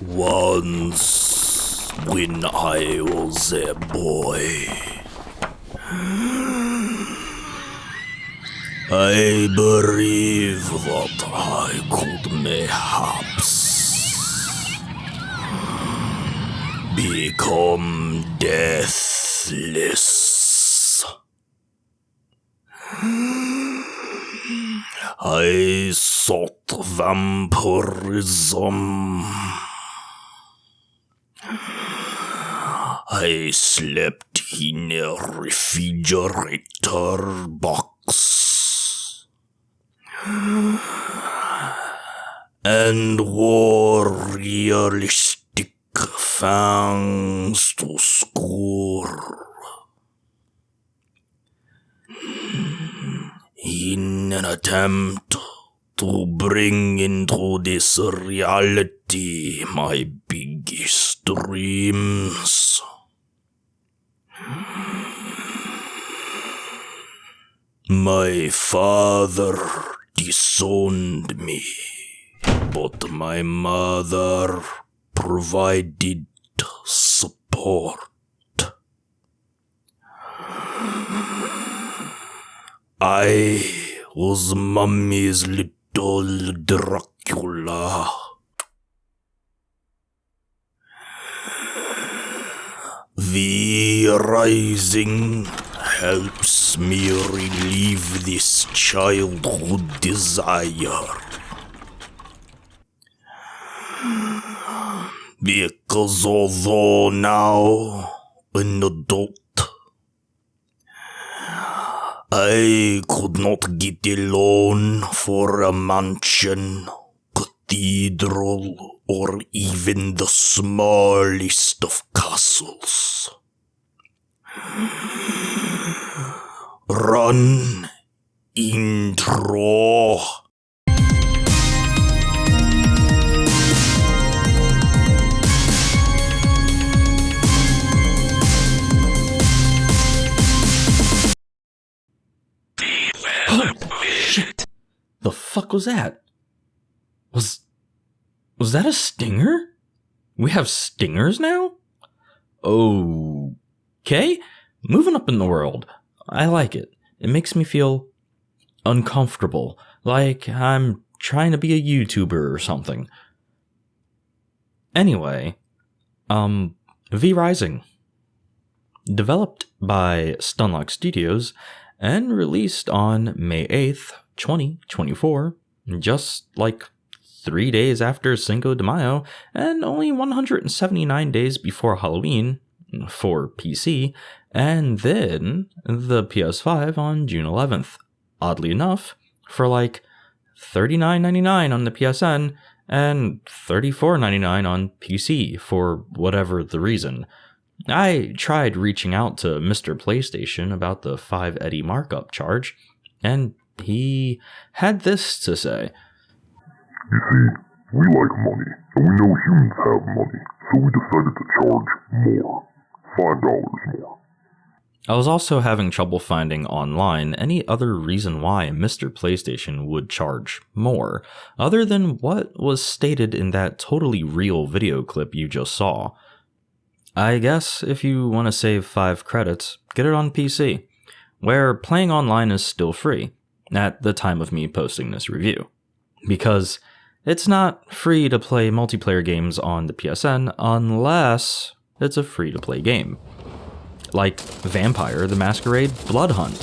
Once, when I was a boy, I believe that I could mayhaps become deathless. I sought vampirism. I slept in a refrigerator box and wore realistic fangs to school in an attempt to bring into this reality my biggest dreams. My father disowned me, but my mother provided support. I was Mummy's little Dracula. The rising helps me relieve this childhood desire. Because although now an adult, I could not get a loan for a mansion, cathedral, or even the smallest of castles. Run, intro. Oh, shit. The fuck was that? Was that a stinger? We have stingers now? Okay. Moving up in the world. I like it. It makes me feel uncomfortable. Like I'm trying to be a YouTuber or something. Anyway, V Rising. Developed by Stunlock Studios and released on May 8th, 2024, just like 3 days after Cinco de Mayo and only 179 days before Halloween for PC, and then the PS5 on June 11th. Oddly enough, for like $39.99 on the PSN and $34.99 on PC for whatever the reason. I tried reaching out to Mr. PlayStation about the 5 Eddie markup charge, and he had this to say. You see, we like money, and we know humans have money, so we decided to charge more. $5 more. I was also having trouble finding online any other reason why Mr. PlayStation would charge more, other than what was stated in that totally real video clip you just saw. I guess if you want to save 5 credits, get it on PC, where playing online is still free, at the time of me posting this review. Because it's not free to play multiplayer games on the PSN unless it's a free-to-play game. Like Vampire the Masquerade Blood Hunt.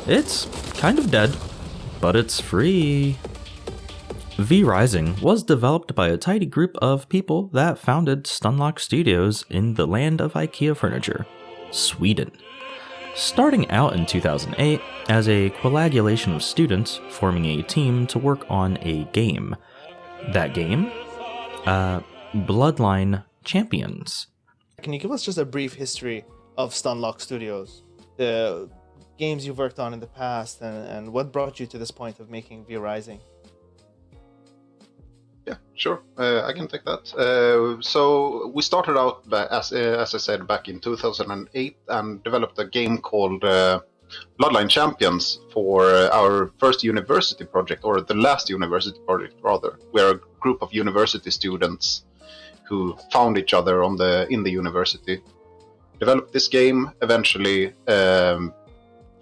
It's kind of dead, but it's free. V Rising was developed by a tidy group of people that founded Stunlock Studios in the land of IKEA furniture, Sweden. Starting out in 2008 as a coagulation of students forming a team to work on a game. That game? Bloodline Champions. Can you give us just a brief history of Stunlock Studios? The games you've worked on in the past and what brought you to this point of making V Rising? Yeah, sure. I can take that. So we started out, as I said, back in 2008 and developed a game called Bloodline champions for our first university project, or the last university project rather. We're a group of university students who found each other in the university, developed this game, eventually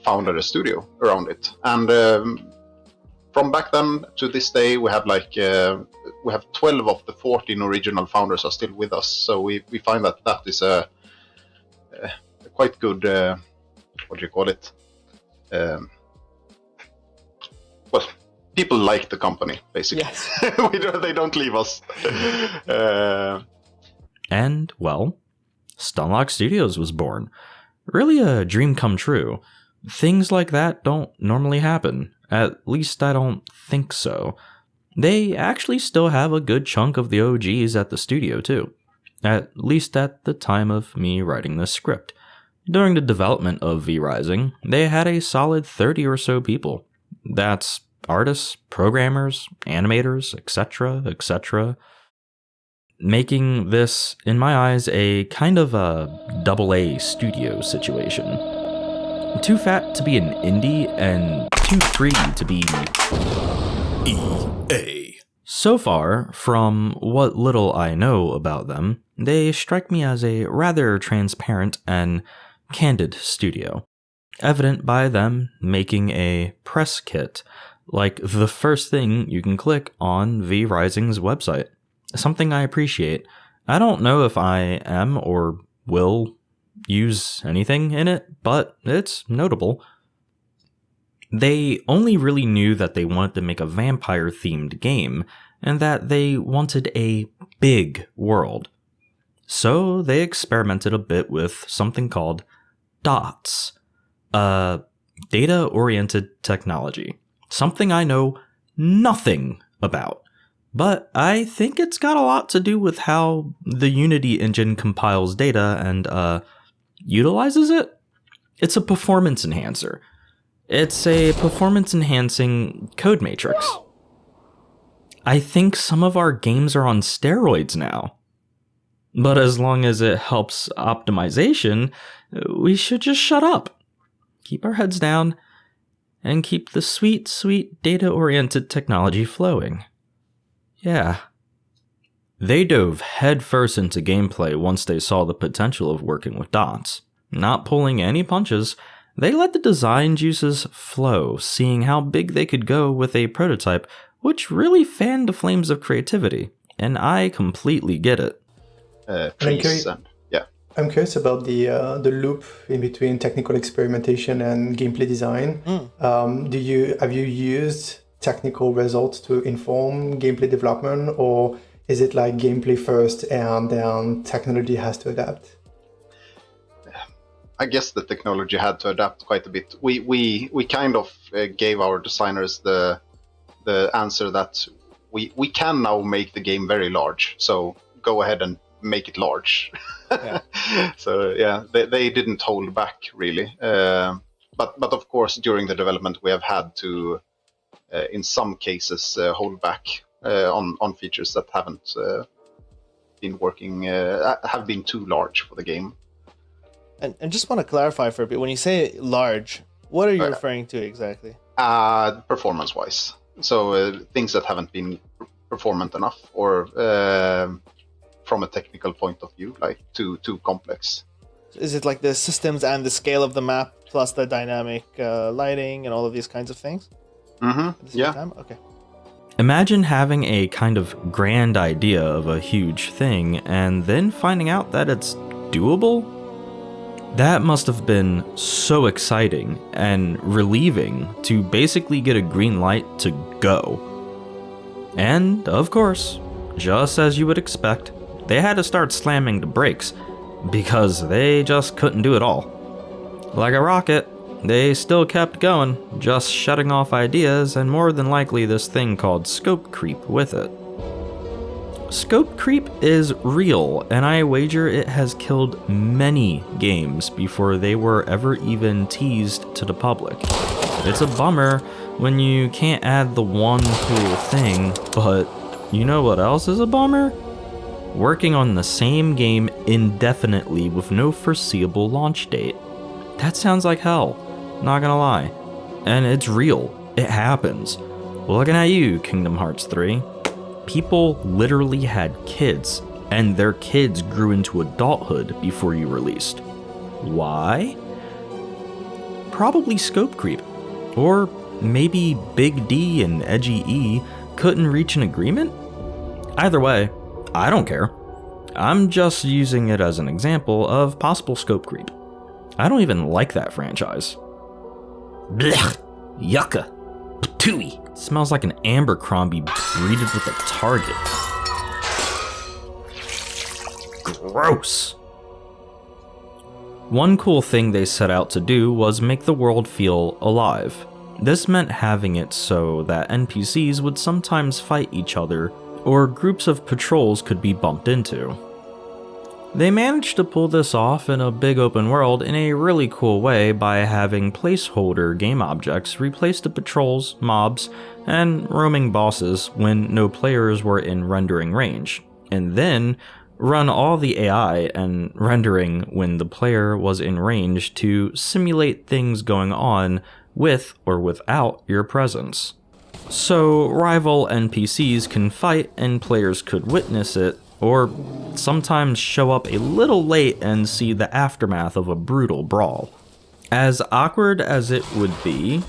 founded a studio around it, and from back then to this day, we have 12 of the 14 original founders are still with us. So we find that is a quite good what do you call it? Well, people like the company basically. Yes. They don't leave us. And well, Stunlock Studios was born. Really a dream come true. Things like that don't normally happen. At least I don't think so. They actually still have a good chunk of the OGs at the studio too. At least at the time of me writing this script. During the development of V-Rising, they had a solid 30 or so people. That's artists, programmers, animators, etc., etc. Making this, in my eyes, a kind of a AA studio situation. Too fat to be an indie and too free to be EA. So far, from what little I know about them, they strike me as a rather transparent and candid studio, evident by them making a press kit, like the first thing you can click on V-Rising's website. Something I appreciate. I don't know if I am or will use anything in it, but it's notable. They only really knew that they wanted to make a vampire-themed game, and that they wanted a big world. So they experimented a bit with something called DOTS, data-oriented technology. Something I know nothing about. But I think it's got a lot to do with how the Unity engine compiles data and utilizes it. It's a performance enhancer. It's a performance-enhancing code matrix. I think some of our games are on steroids now. But as long as it helps optimization, we should just shut up. Keep our heads down and keep the sweet, sweet data-oriented technology flowing. Yeah. They dove headfirst into gameplay once they saw the potential of working with dots. Not pulling any punches, they let the design juices flow, seeing how big they could go with a prototype, which really fanned the flames of creativity, and I completely get it. I'm curious about the loop in between technical experimentation and gameplay design. Have you used technical results to inform gameplay development, or is it like gameplay first and then technology has to adapt? I guess the technology had to adapt quite a bit. We kind of gave our designers the answer that we can now make the game very large, so go ahead and make it large. Yeah. So yeah, they didn't hold back really. But of course, during the development, we have had to, in some cases, hold back on features that haven't been working, have been too large for the game. And just want to clarify for a bit, when you say large, what are you referring to exactly? Performance-wise. So things that haven't been performant enough, or from a technical point of view, like too complex. Is it like the systems and the scale of the map, plus the dynamic lighting and all of these kinds of things? Yeah. Time? Okay. Imagine having a kind of grand idea of a huge thing, and then finding out that it's doable? That must have been so exciting and relieving to basically get a green light to go. And, of course, just as you would expect, they had to start slamming the brakes, because they just couldn't do it all. Like a rocket, they still kept going, just shutting off ideas and more than likely this thing called scope creep with it. Scope creep is real, and I wager it has killed many games before they were ever even teased to the public. It's a bummer when you can't add the one cool thing, but you know what else is a bummer? Working on the same game indefinitely with no foreseeable launch date. That sounds like hell. not gonna lie. And it's real. It happens. Looking at you, Kingdom Hearts 3. People literally had kids, and their kids grew into adulthood before you released. Why? Probably scope creep. Or maybe Big D and Edgy E couldn't reach an agreement? Either way, I don't care. I'm just using it as an example of possible scope creep. I don't even like that franchise. Blech! Yucca! Patooey! Smells like an Abercrombie breeded with a target. Gross! One cool thing they set out to do was make the world feel alive. This meant having it so that NPCs would sometimes fight each other, or groups of patrols could be bumped into. They managed to pull this off in a big open world in a really cool way by having placeholder game objects replace the patrols, mobs, and roaming bosses when no players were in rendering range, and then run all the AI and rendering when the player was in range to simulate things going on with or without your presence. So rival NPCs can fight and players could witness it, or sometimes show up a little late and see the aftermath of a brutal brawl. As awkward as it would be,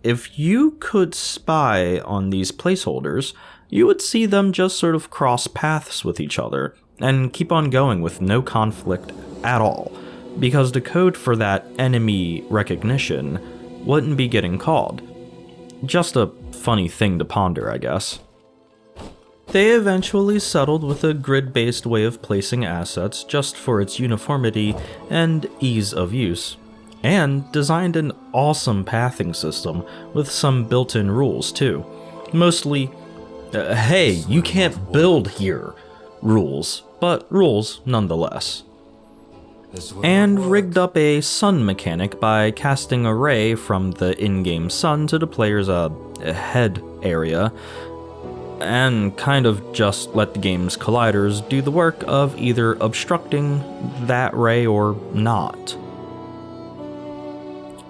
if you could spy on these placeholders, you would see them just sort of cross paths with each other and keep on going with no conflict at all, because the code for that enemy recognition wouldn't be getting called. Just a funny thing to ponder, I guess. They eventually settled with a grid-based way of placing assets just for its uniformity and ease of use, and designed an awesome pathing system with some built-in rules too. Mostly, hey, you can't build here rules, but rules nonetheless. And rigged up a sun mechanic by casting a ray from the in-game sun to the player's head area, and kind of just let the game's colliders do the work of either obstructing that ray or not.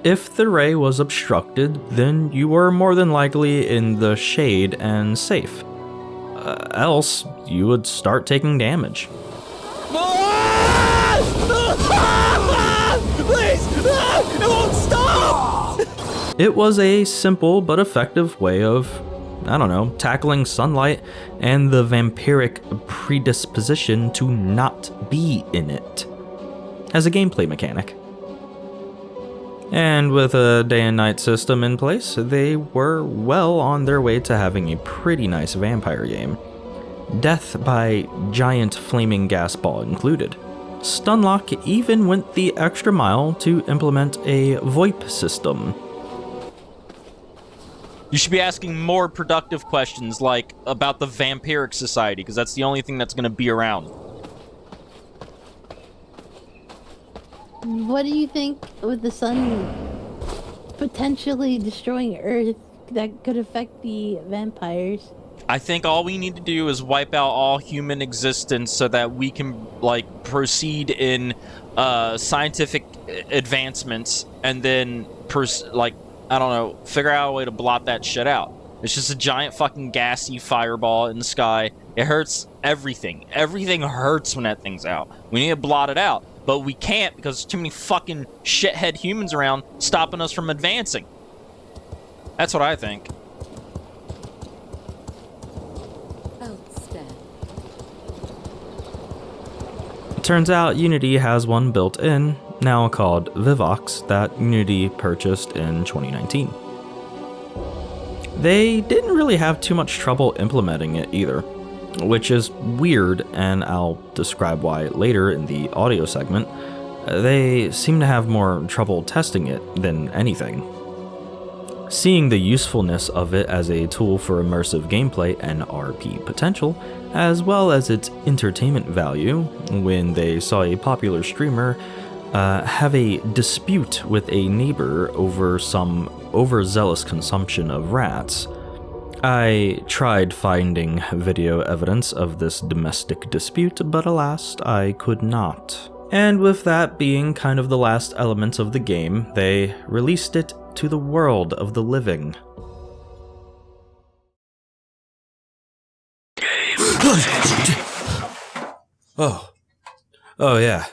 If the ray was obstructed, then you were more than likely in the shade and safe. Else, you would start taking damage. Please! It won't stop! It was a simple but effective way of, tackling sunlight and the vampiric predisposition to not be in it as a gameplay mechanic. And with a day and night system in place, they were well on their way to having a pretty nice vampire game. Death by giant flaming gas ball included. Stunlock even went the extra mile to implement a VoIP system. You should be asking more productive questions, like about the Vampiric Society, because that's the only thing that's going to be around. What do you think with the sun potentially destroying Earth that could affect the vampires? I think all we need to do is wipe out all human existence so that we can, proceed in scientific advancements and then, figure out a way to blot that shit out. It's just a giant fucking gassy fireball in the sky. It hurts everything. Everything hurts when that thing's out. We need to blot it out. But we can't because there's too many fucking shithead humans around stopping us from advancing. That's what I think. It turns out Unity has one built in, now called Vivox, that Unity purchased in 2019. They didn't really have too much trouble implementing it either, which is weird, and I'll describe why later in the audio segment. They seem to have more trouble testing it than anything. Seeing the usefulness of it as a tool for immersive gameplay and RP potential, as well as its entertainment value, when they saw a popular streamer have a dispute with a neighbor over some overzealous consumption of rats. I tried finding video evidence of this domestic dispute, but alas, I could not. And with that being kind of the last element of the game, they released it to the world of the living. Oh yeah.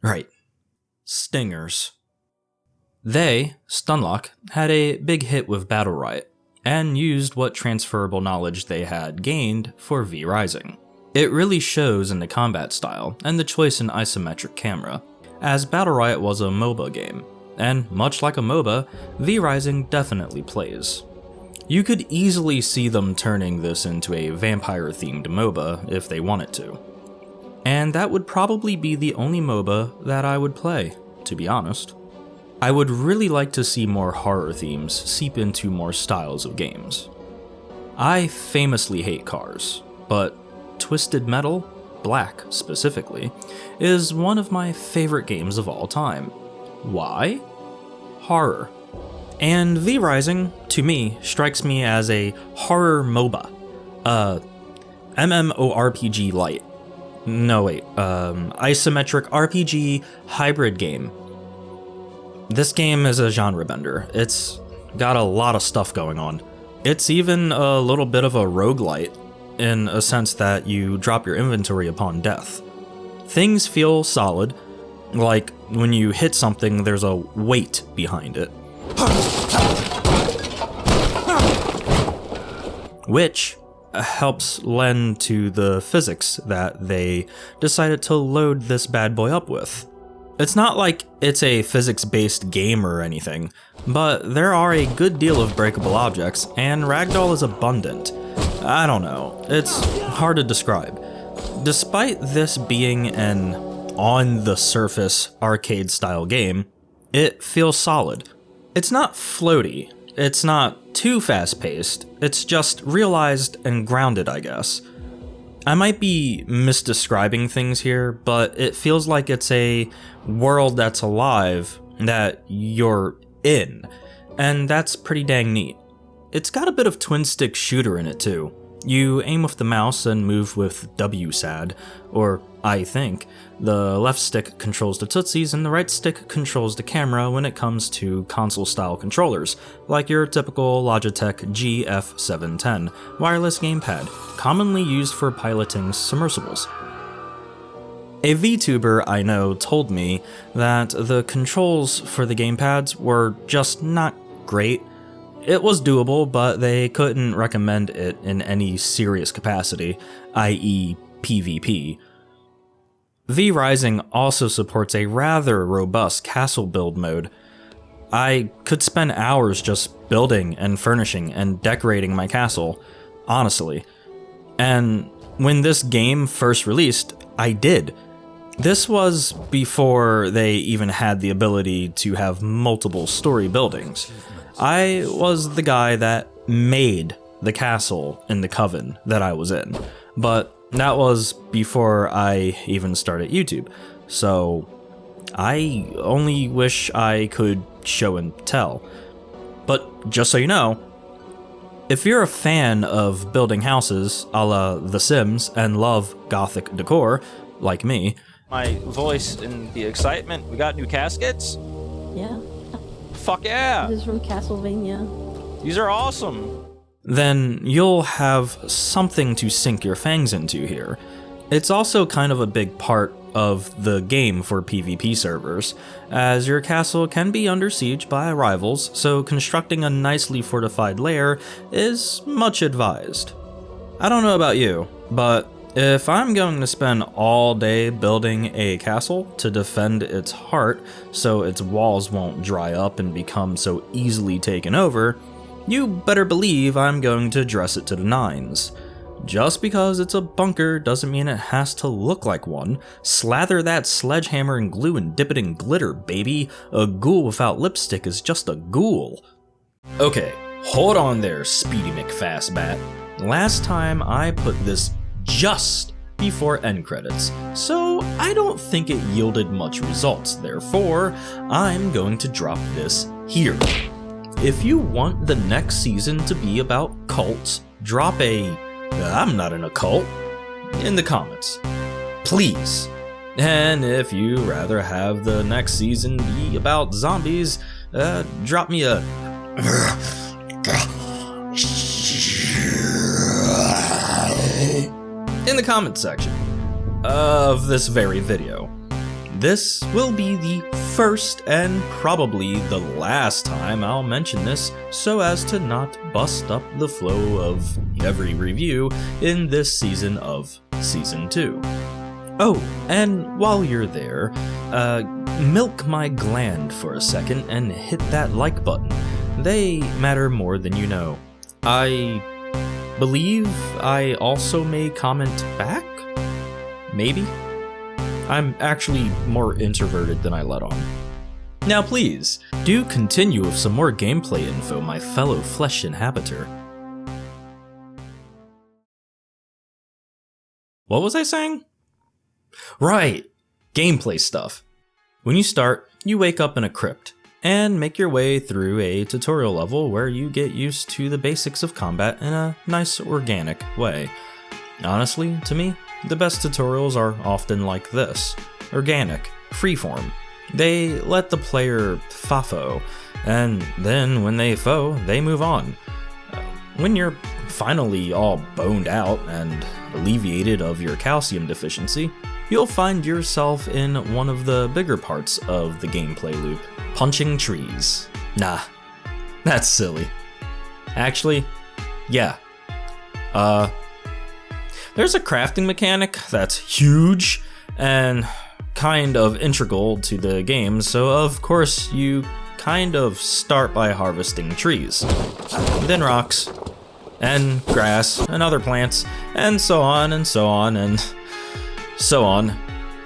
Right. Stingers. They, Stunlock, had a big hit with Battle Riot, and used what transferable knowledge they had gained for V-Rising. It really shows in the combat style and the choice in isometric camera, as Battle Riot was a MOBA game, and much like a MOBA, V-Rising definitely plays. You could easily see them turning this into a vampire-themed MOBA if they wanted to. And that would probably be the only MOBA that I would play, to be honest. I would really like to see more horror themes seep into more styles of games. I famously hate cars, but Twisted Metal, Black specifically, is one of my favorite games of all time. Why? Horror. And V-Rising, to me, strikes me as a horror MOBA. MMORPG light. Isometric RPG hybrid game. This game is a genre bender. It's got a lot of stuff going on. It's even a little bit of a roguelite, in a sense that you drop your inventory upon death. Things feel solid, like when you hit something there's a weight behind it. Which helps lend to the physics that they decided to load this bad boy up with. It's not like it's a physics-based game or anything, but there are a good deal of breakable objects, and ragdoll is abundant. I don't know, it's hard to describe. Despite this being an on-the-surface arcade-style game, it feels solid. It's not floaty, it's not too fast-paced, it's just realized and grounded, I guess. I might be misdescribing things here, but it feels like it's a world that's alive that you're in, and that's pretty dang neat. It's got a bit of twin-stick shooter in it too. You aim with the mouse and move with WSAD, or I think. The left stick controls the tootsies and the right stick controls the camera when it comes to console-style controllers, like your typical Logitech GF710 wireless gamepad, commonly used for piloting submersibles. A VTuber I know told me that the controls for the gamepads were just not great. It was doable, but they couldn't recommend it in any serious capacity, i.e. PvP. V-Rising also supports a rather robust castle build mode. I could spend hours just building and furnishing and decorating my castle, honestly. And when this game first released, I did. This was before they even had the ability to have multiple story buildings. I was the guy that made the castle in the coven that I was in, but that was before I even started YouTube, so I only wish I could show and tell. But just so you know, if you're a fan of building houses a la The Sims and love gothic decor, like me... My voice and the excitement, we got new caskets? Yeah. Fuck yeah! This is from Castlevania. These are awesome! Then you'll have something to sink your fangs into here. It's also kind of a big part of the game for PvP servers, as your castle can be under siege by rivals, so constructing a nicely fortified lair is much advised. I don't know about you, but if I'm going to spend all day building a castle to defend its heart so its walls won't dry up and become so easily taken over, you better believe I'm going to dress it to the nines. Just because it's a bunker doesn't mean it has to look like one. Slather that sledgehammer in glue and dip it in glitter, baby. A ghoul without lipstick is just a ghoul. Okay, hold on there, Speedy McFastbat. Last time I put this just before end credits, so I don't think it yielded much results. Therefore, I'm going to drop this here. If you want the next season to be about cults, drop a "I'm not in a cult" in the comments. Please. And if you rather have the next season be about zombies, drop me a in the comment section of this very video. This will be the first and probably the last time I'll mention this, so as to not bust up the flow of every review in this season of Season 2. Oh, and while you're there, milk my gland for a second and hit that like button. They matter more than you know. I believe I also may comment back? Maybe? I'm actually more introverted than I let on. Now please, do continue with some more gameplay info, my fellow flesh inhabitor. What was I saying? Right, gameplay stuff. When you start, you wake up in a crypt, and make your way through a tutorial level where you get used to the basics of combat in a nice organic way. Honestly, to me, the best tutorials are often like this. Organic, freeform. They let the player fafo, and then when they fo, they move on. When you're finally all boned out and alleviated of your calcium deficiency, you'll find yourself in one of the bigger parts of the gameplay loop, punching trees. Nah, that's silly. Actually, yeah. There's a crafting mechanic that's huge and kind of integral to the game, so of course you kind of start by harvesting trees, then rocks, and grass, and other plants, and so on and so on and so on.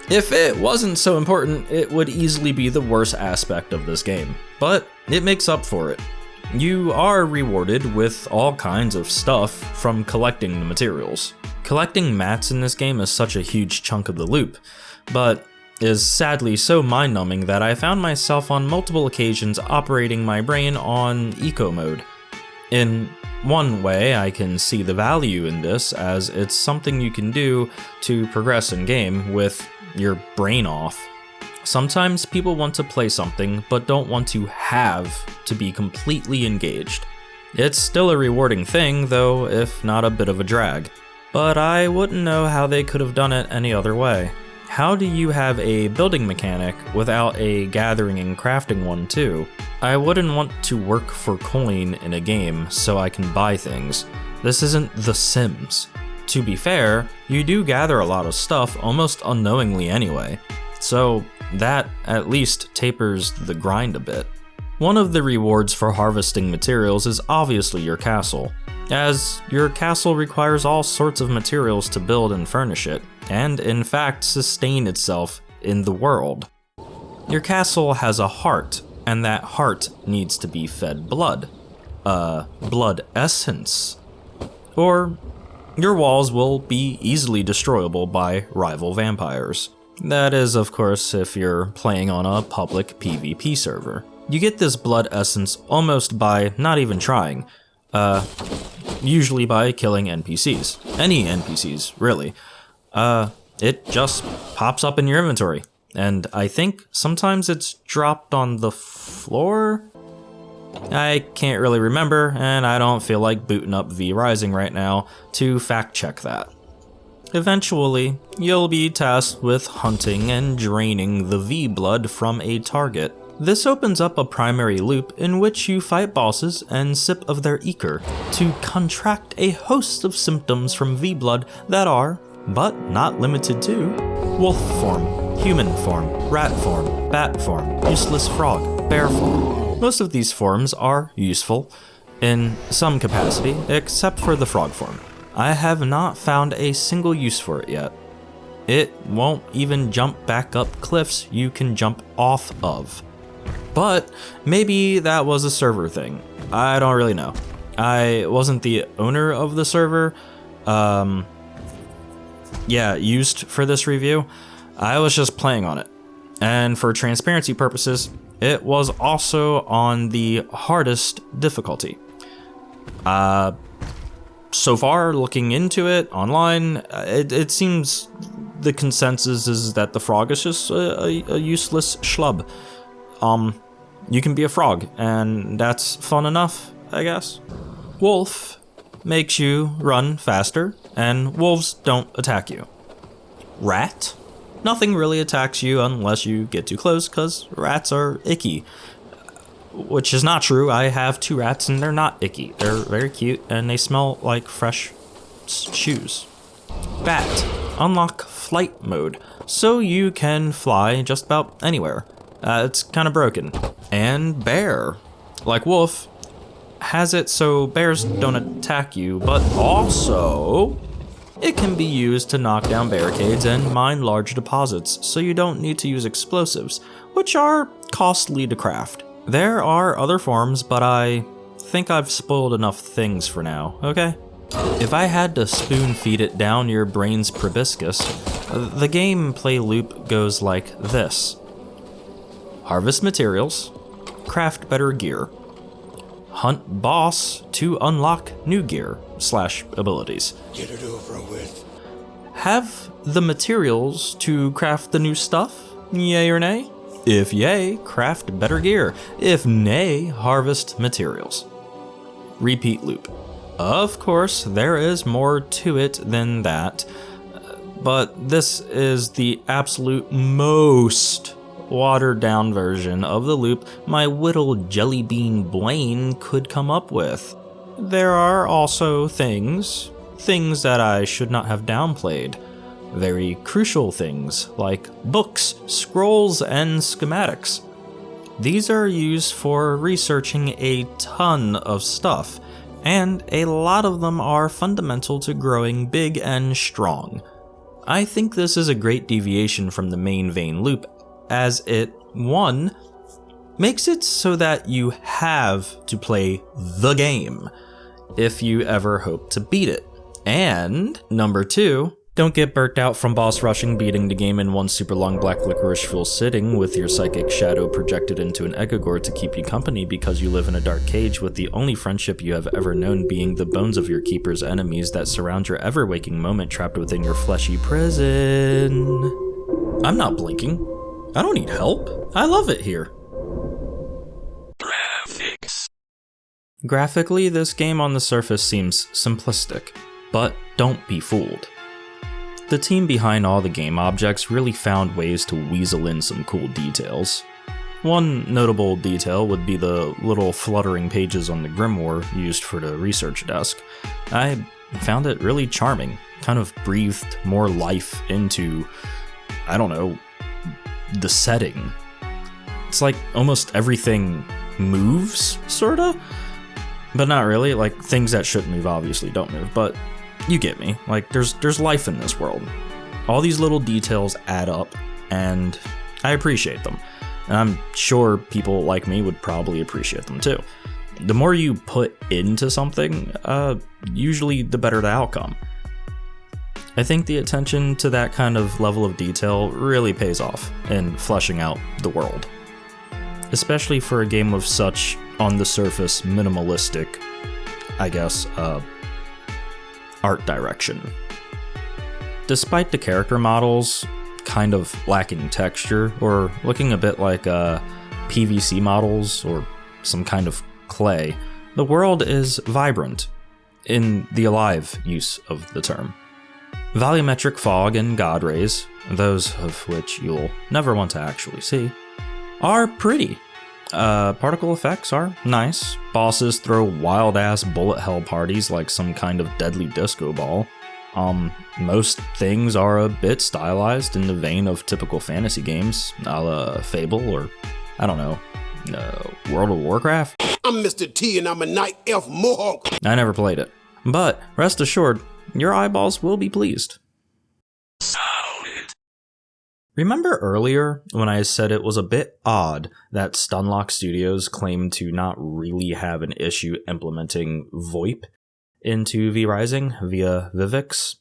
If it wasn't so important, it would easily be the worst aspect of this game, but it makes up for it. You are rewarded with all kinds of stuff from collecting the materials. Collecting mats in this game is such a huge chunk of the loop, but is sadly so mind-numbing that I found myself on multiple occasions operating my brain on eco mode. In one way, I can see the value in this, as it's something you can do to progress in game with your brain off. Sometimes people want to play something, but don't want to have to be completely engaged. It's still a rewarding thing, though, if not a bit of a drag. But I wouldn't know how they could have done it any other way. How do you have a building mechanic without a gathering and crafting one too? I wouldn't want to work for coin in a game so I can buy things. This isn't The Sims. To be fair, you do gather a lot of stuff almost unknowingly anyway, so that at least tapers the grind a bit. One of the rewards for harvesting materials is obviously your castle, as your castle requires all sorts of materials to build and furnish it, and in fact sustain itself in the world. Your castle has a heart, and that heart needs to be fed blood. Blood essence. Or your walls will be easily destroyable by rival vampires. That is, of course, if you're playing on a public PvP server. You get this blood essence almost by not even trying. Usually by killing NPCs. Any NPCs, really. It just pops up in your inventory. And I think sometimes it's dropped on the floor? I can't really remember, and I don't feel like booting up V Rising right now to fact check that. Eventually, you'll be tasked with hunting and draining the V blood from a target. This opens up a primary loop in which you fight bosses and sip of their ichor to contract a host of symptoms from V blood that are, but not limited to, wolf form, human form, rat form, bat form, useless frog, bear form. Most of these forms are useful in some capacity, except for the frog form. I have not found a single use for it yet. It won't even jump back up cliffs you can jump off of. But maybe that was a server thing. I don't really know. I wasn't the owner of the server, used for this review. I was just playing on it. And for transparency purposes, it was also on the hardest difficulty. So far, looking into it online, it seems the consensus is that the frog is just a useless schlub. You can be a frog, and that's fun enough, I guess. Wolf makes you run faster, and wolves don't attack you. Rat? Nothing really attacks you unless you get too close, because rats are icky. Which is not true. I have 2 rats, and they're not icky. They're very cute, and they smell like fresh shoes. Bat. Unlock flight mode, so you can fly just about anywhere. It's kind of broken. And bear. Like wolf, has it so bears don't attack you, but also it can be used to knock down barricades and mine large deposits, so you don't need to use explosives, which are costly to craft. There are other forms, but I think I've spoiled enough things for now, okay? If I had to spoon feed it down your brain's proboscis, the gameplay loop goes like this. Harvest materials, craft better gear, hunt boss to unlock new gear / abilities. Get it over with. Have the materials to craft the new stuff, yay or nay? If yay, craft better gear. If nay, harvest materials. Repeat loop. Of course, there is more to it than that, but this is the absolute most watered down version of the loop my whittle jelly bean brain could come up with. There are also things that I should not have downplayed. Very crucial things like books, scrolls, and schematics. These are used for researching a ton of stuff, and a lot of them are fundamental to growing big and strong. I think this is a great deviation from the main vein loop, as it, 1, makes it so that you have to play the game if you ever hope to beat it. And number 2, don't get burnt out from boss rushing, beating the game in one super long black licorice full sitting with your psychic shadow projected into an egregore to keep you company because you live in a dark cage with the only friendship you have ever known being the bones of your keeper's enemies that surround your ever-waking moment trapped within your fleshy prison. I'm not blinking. I don't need help. I love it here. Graphics. Graphically, this game on the surface seems simplistic, but don't be fooled. The team behind all the game objects really found ways to weasel in some cool details. One notable detail would be the little fluttering pages on the grimoire used for the research desk. I found it really charming, kind of breathed more life into, I don't know, the setting. It's like almost everything moves, sorta? But not really, like things that shouldn't move obviously don't move, but you get me. Like, there's life in this world. All these little details add up, and I appreciate them. And I'm sure people like me would probably appreciate them too. The more you put into something, usually the better the outcome. I think the attention to that kind of level of detail really pays off in fleshing out the world. Especially for a game of such, on the surface, minimalistic, I guess, art direction. Despite the character models kind of lacking texture or looking a bit like PVC models or some kind of clay, the world is vibrant in the alive use of the term. Volumetric fog and god rays, those of which you'll never want to actually see, are pretty. Particle effects are nice. Bosses throw wild-ass bullet hell parties like some kind of deadly disco ball. Most things are a bit stylized in the vein of typical fantasy games, a la Fable or, I don't know, World of Warcraft? I'm Mr. T and I'm a night elf mohawk. I never played it. But rest assured, your eyeballs will be pleased. Remember earlier when I said it was a bit odd that Stunlock Studios claimed to not really have an issue implementing VoIP into V-Rising via Vivix?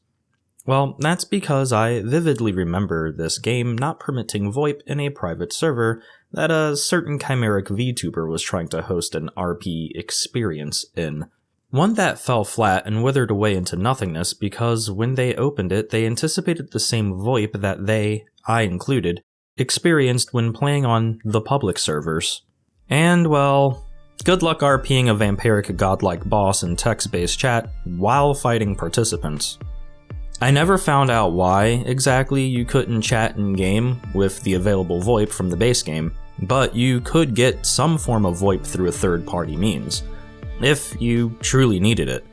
Well, that's because I vividly remember this game not permitting VoIP in a private server that a certain chimeric VTuber was trying to host an RP experience in. One that fell flat and withered away into nothingness because when they opened it, they anticipated the same VoIP that I included, experienced when playing on the public servers. And, well, good luck RPing a vampiric godlike boss in text-based chat while fighting participants. I never found out why exactly you couldn't chat in-game with the available VoIP from the base game, but you could get some form of VoIP through a third-party means, if you truly needed it.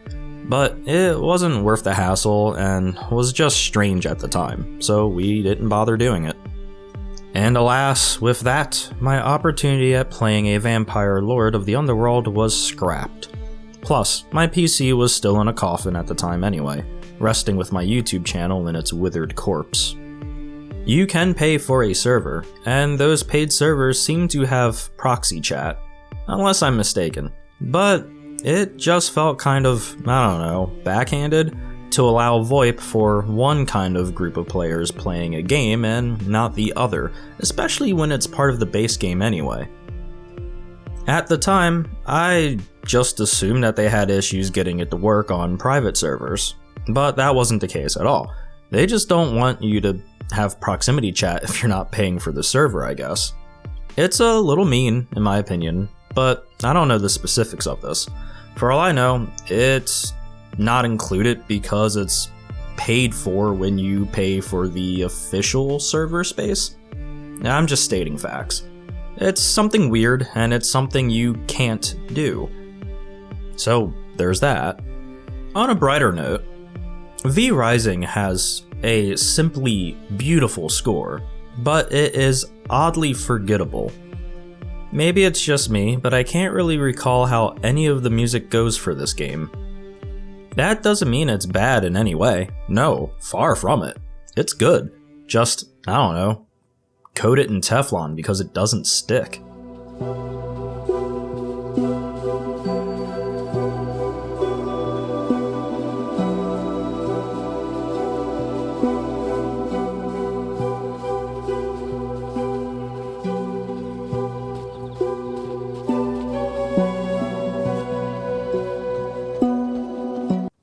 But it wasn't worth the hassle and was just strange at the time, so we didn't bother doing it. And alas, with that, my opportunity at playing a vampire lord of the underworld was scrapped. Plus, my PC was still in a coffin at the time anyway, resting with my YouTube channel in its withered corpse. You can pay for a server, and those paid servers seem to have proxy chat, unless I'm mistaken. But it just felt kind of, backhanded to allow VoIP for one kind of group of players playing a game and not the other, especially when it's part of the base game anyway. At the time, I just assumed that they had issues getting it to work on private servers, but that wasn't the case at all. They just don't want you to have proximity chat if you're not paying for the server, I guess. It's a little mean, in my opinion, but I don't know the specifics of this. For all I know, it's not included because it's paid for when you pay for the official server space. I'm just stating facts. It's something weird, and it's something you can't do. So, there's that. On a brighter note, V Rising has a simply beautiful score, but it is oddly forgettable. Maybe it's just me, but I can't really recall how any of the music goes for this game. That doesn't mean it's bad in any way. No, far from it. It's good. Just, coat it in Teflon because it doesn't stick.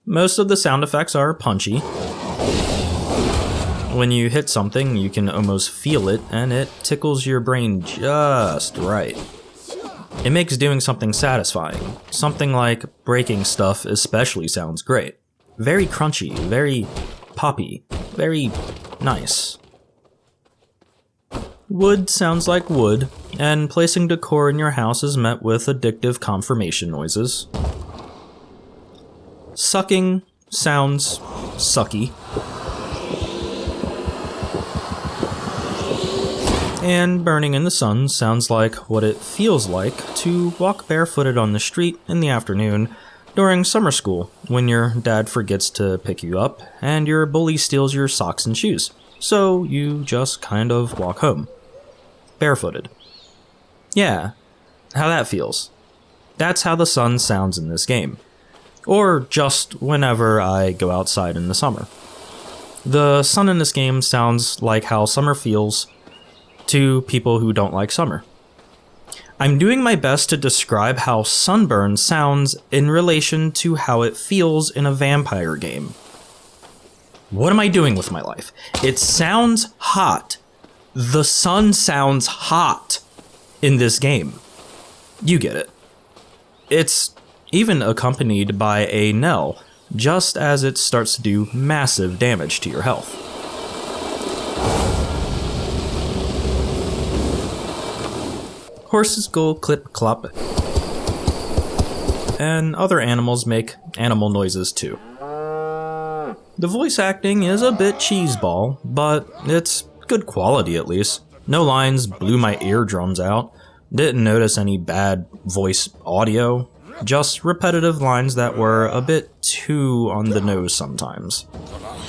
Most of the sound effects are punchy. When you hit something, you can almost feel it, and it tickles your brain just right. It makes doing something satisfying. Something like breaking stuff especially sounds great. Very crunchy, very poppy, very nice. Wood sounds like wood, and placing decor in your house is met with addictive confirmation noises. Sucking sounds sucky. And burning in the sun sounds like what it feels like to walk barefooted on the street in the afternoon during summer school when your dad forgets to pick you up and your bully steals your socks and shoes, so you just kind of walk home. Barefooted. Yeah, how that feels. That's how the sun sounds in this game. Or just whenever I go outside in the summer. The sun in this game sounds like how summer feels to people who don't like summer. I'm doing my best to describe how sunburn sounds in relation to how it feels in a vampire game. What am I doing with my life? It sounds hot. The sun sounds hot in this game. You get it. It's even accompanied by a knell, just as it starts to do massive damage to your health. Horses go clip-clop, and other animals make animal noises too. The voice acting is a bit cheeseball, but it's good quality at least. No lines blew my eardrums out, didn't notice any bad voice audio, just repetitive lines that were a bit too on the nose sometimes.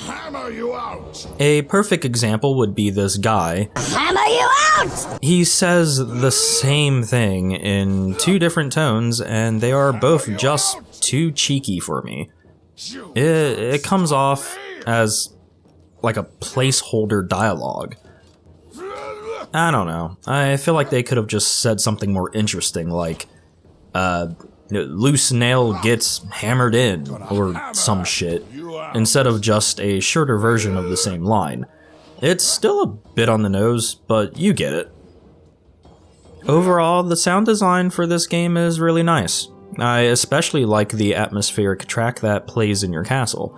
Hammer you out! A perfect example would be this guy. Hammer you out! He says the same thing in two different tones, and they are both just too cheeky for me. It comes off as like a placeholder dialogue. I don't know. I feel like they could have just said something more interesting, like, loose nail gets hammered in, or some shit, instead of just a shorter version of the same line. It's still a bit on the nose, but you get it. Overall, the sound design for this game is really nice. I especially like the atmospheric track that plays in your castle.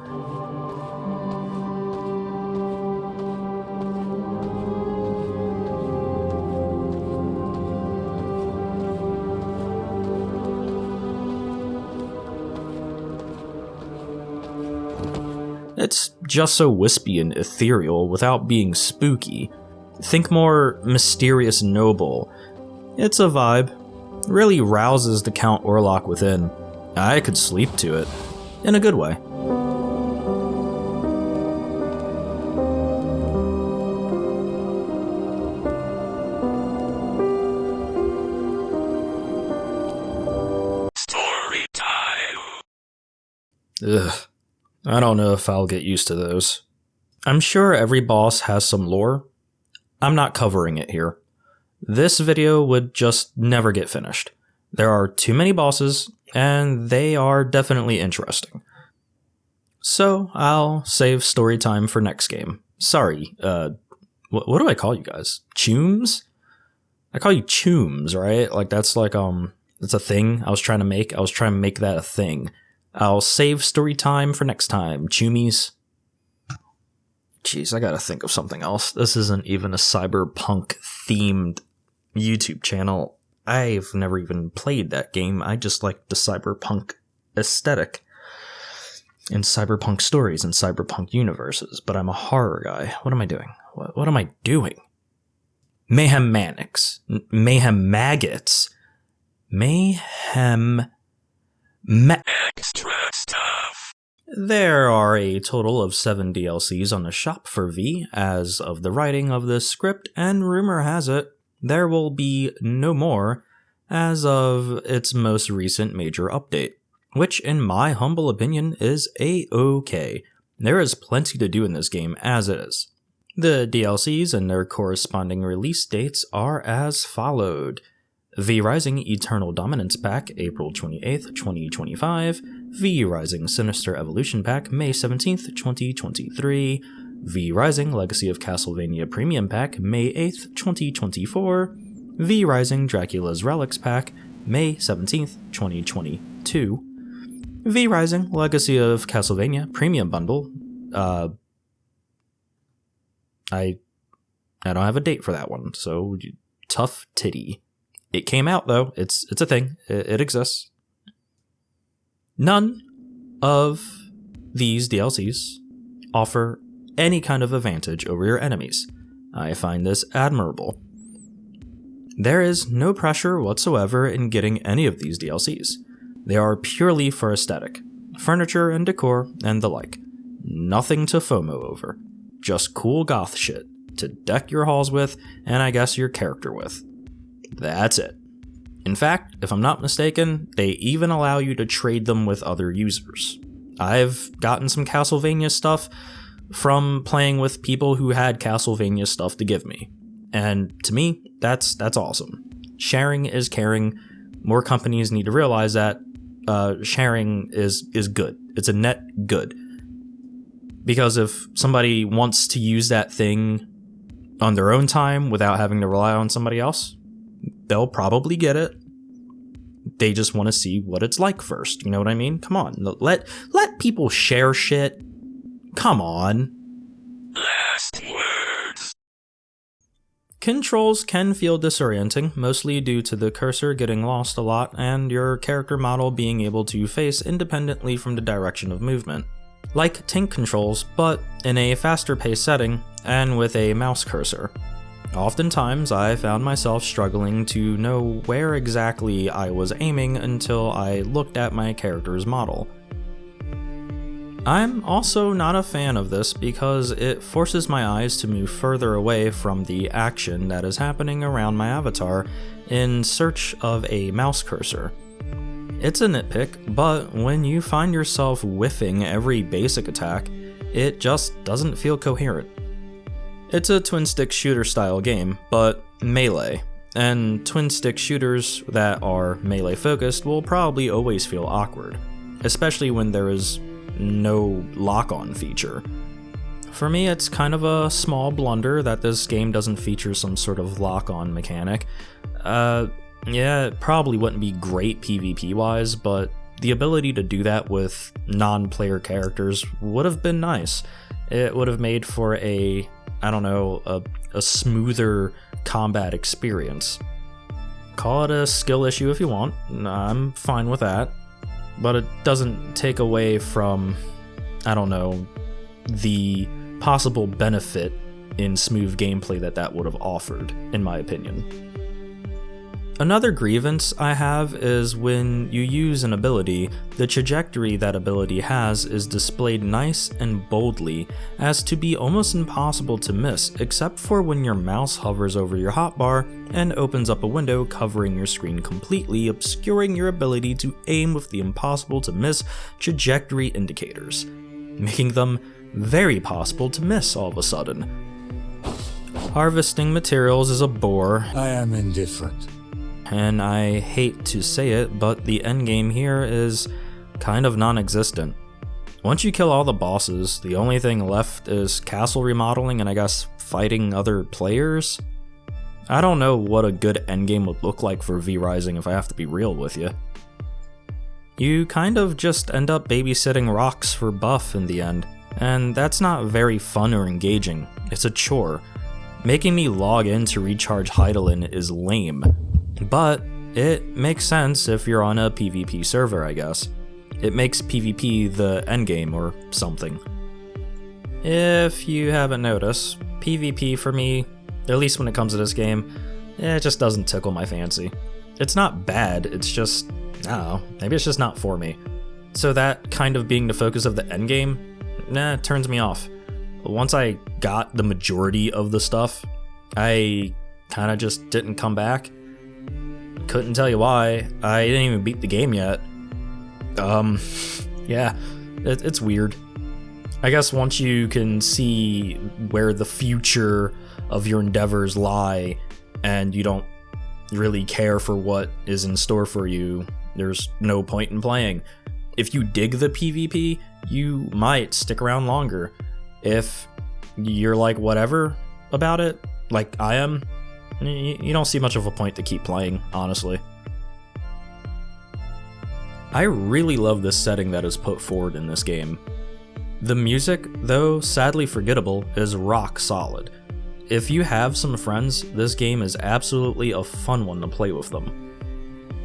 It's just so wispy and ethereal without being spooky. Think more mysterious noble. It's a vibe. Really rouses the Count Orlok within. I could sleep to it. In a good way. Story time. Ugh. I don't know if I'll get used to those. I'm sure every boss has some lore. I'm not covering it here. This video would just never get finished. There are too many bosses, and they are definitely interesting. So, I'll save story time for next game. Sorry, what do I call you guys? Chooms? I call you Chooms, right? Like, that's like, that's a thing I was trying to make. I was trying to make that a thing. I'll save story time for next time, Choomies. Jeez, I gotta think of something else. This isn't even a cyberpunk-themed YouTube channel. I've never even played that game. I just like the cyberpunk aesthetic and cyberpunk stories and cyberpunk universes, but I'm a horror guy. What am I doing? What am I doing? Mayhem Manics. Mayhem Maggots. Mayhem... Extra stuff. There are a total of 7 DLCs on the shop for V as of the writing of this script, and rumor has it there will be no more as of its most recent major update, which in my humble opinion is a-okay. There is plenty to do in this game as is. The DLCs and their corresponding release dates are as followed. V Rising Eternal Dominance Pack, April 28th, 2025. V Rising Sinister Evolution Pack, May 17th, 2023. V Rising Legacy of Castlevania Premium Pack, May 8th, 2024. V Rising Dracula's Relics Pack, May 17th, 2022. V Rising Legacy of Castlevania Premium Bundle. I don't have a date for that one, so tough titty. It came out, though. It's a thing. It exists. None of these DLCs offer any kind of advantage over your enemies. I find this admirable. There is no pressure whatsoever in getting any of these DLCs. They are purely for aesthetic, furniture and decor and the like. Nothing to FOMO over. Just cool goth shit to deck your halls with and I guess your character with. That's it. In fact, if I'm not mistaken, they even allow you to trade them with other users. I've gotten some Castlevania stuff from playing with people who had Castlevania stuff to give me. And to me, that's awesome. Sharing is caring. More companies need to realize that sharing is good. It's a net good. Because if somebody wants to use that thing on their own time without having to rely on somebody else, they'll probably get it. They just want to see what it's like first. You know what I mean? Come on. Let people share shit. Come on. Last words. Controls can feel disorienting, mostly due to the cursor getting lost a lot and your character model being able to face independently from the direction of movement. Like tank controls, but in a faster paced setting and with a mouse cursor. Oftentimes, I found myself struggling to know where exactly I was aiming until I looked at my character's model. I'm also not a fan of this because it forces my eyes to move further away from the action that is happening around my avatar in search of a mouse cursor. It's a nitpick, but when you find yourself whiffing every basic attack, it just doesn't feel coherent. It's a twin-stick shooter style game, but melee, and twin stick shooters that are melee focused will probably always feel awkward, especially when there is no lock-on feature. For me, it's kind of a small blunder that this game doesn't feature some sort of lock-on mechanic. Yeah, it probably wouldn't be great PvP-wise, but the ability to do that with non-player characters would have been nice. It would have made for a smoother combat experience. Call it a skill issue if you want, I'm fine with that. But it doesn't take away from, the possible benefit in smooth gameplay that would have offered, in my opinion. Another grievance I have is when you use an ability, the trajectory that ability has is displayed nice and boldly as to be almost impossible to miss, except for when your mouse hovers over your hotbar and opens up a window covering your screen completely, obscuring your ability to aim with the impossible to miss trajectory indicators, making them very possible to miss all of a sudden. Harvesting materials is a bore. I am indifferent. And I hate to say it, but the endgame here is kind of non-existent. Once you kill all the bosses, the only thing left is castle remodeling and I guess fighting other players. I don't know what a good endgame would look like for V-Rising if I have to be real with you. You kind of just end up babysitting rocks for buff in the end, and that's not very fun or engaging. It's a chore. Making me log in to recharge Heidelin is lame. But it makes sense if you're on a PvP server, I guess. It makes PvP the endgame or something. If you haven't noticed, PvP for me, at least when it comes to this game, it just doesn't tickle my fancy. It's not bad, it's just, I don't know, maybe it's just not for me. So that kind of being the focus of the endgame, it turns me off. Once I got the majority of the stuff, I kind of just didn't come back. Couldn't tell you why. I didn't even beat the game yet. Yeah, it's weird. I guess once you can see where the future of your endeavors lie and you don't really care for what is in store for you, there's no point in playing. If you dig the PvP, you might stick around longer. If you're like whatever about it, like I am, you don't see much of a point to keep playing, honestly. I really love this setting that is put forward in this game. The music, though sadly forgettable, is rock solid. If you have some friends, this game is absolutely a fun one to play with them.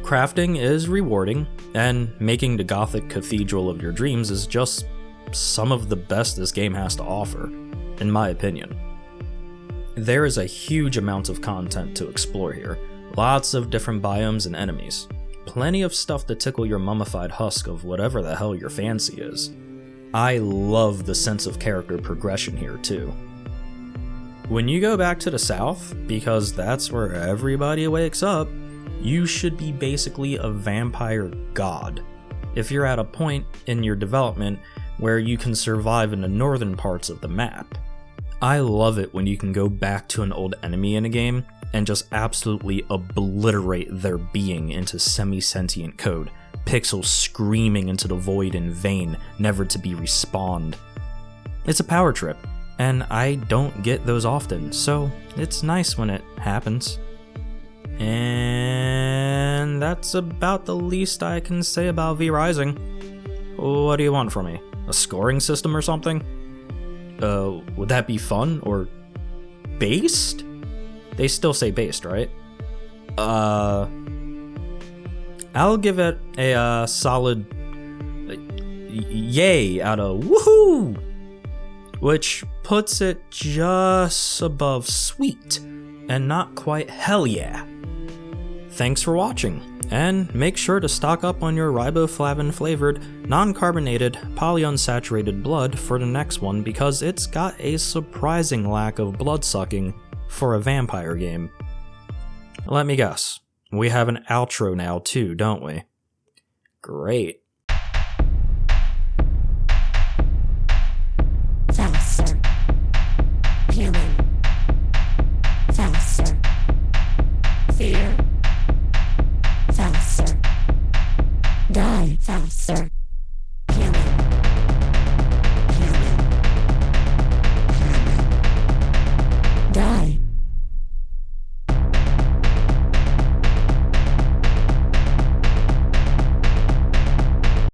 Crafting is rewarding, and making the Gothic cathedral of your dreams is just some of the best this game has to offer, in my opinion. There is a huge amount of content to explore here, lots of different biomes and enemies, plenty of stuff to tickle your mummified husk of whatever the hell your fancy is. I love the sense of character progression here too. When you go back to the south, because that's where everybody wakes up, you should be basically a vampire god. If you're at a point in your development where you can survive in the northern parts of the map. I love it when you can go back to an old enemy in a game and just absolutely obliterate their being into semi-sentient code, pixels screaming into the void in vain, never to be respawned. It's a power trip, and I don't get those often, so it's nice when it happens. And that's about the least I can say about V-Rising. What do you want from me? A scoring system or something? Would that be fun? Or based? They still say based, right? I'll give it a solid yay out of woohoo! Which puts it just above sweet and not quite hell yeah. Thanks for watching, and make sure to stock up on your riboflavin flavored, non-carbonated, polyunsaturated blood for the next one because it's got a surprising lack of blood sucking for a vampire game. Let me guess, we have an outro now too, don't we? Great.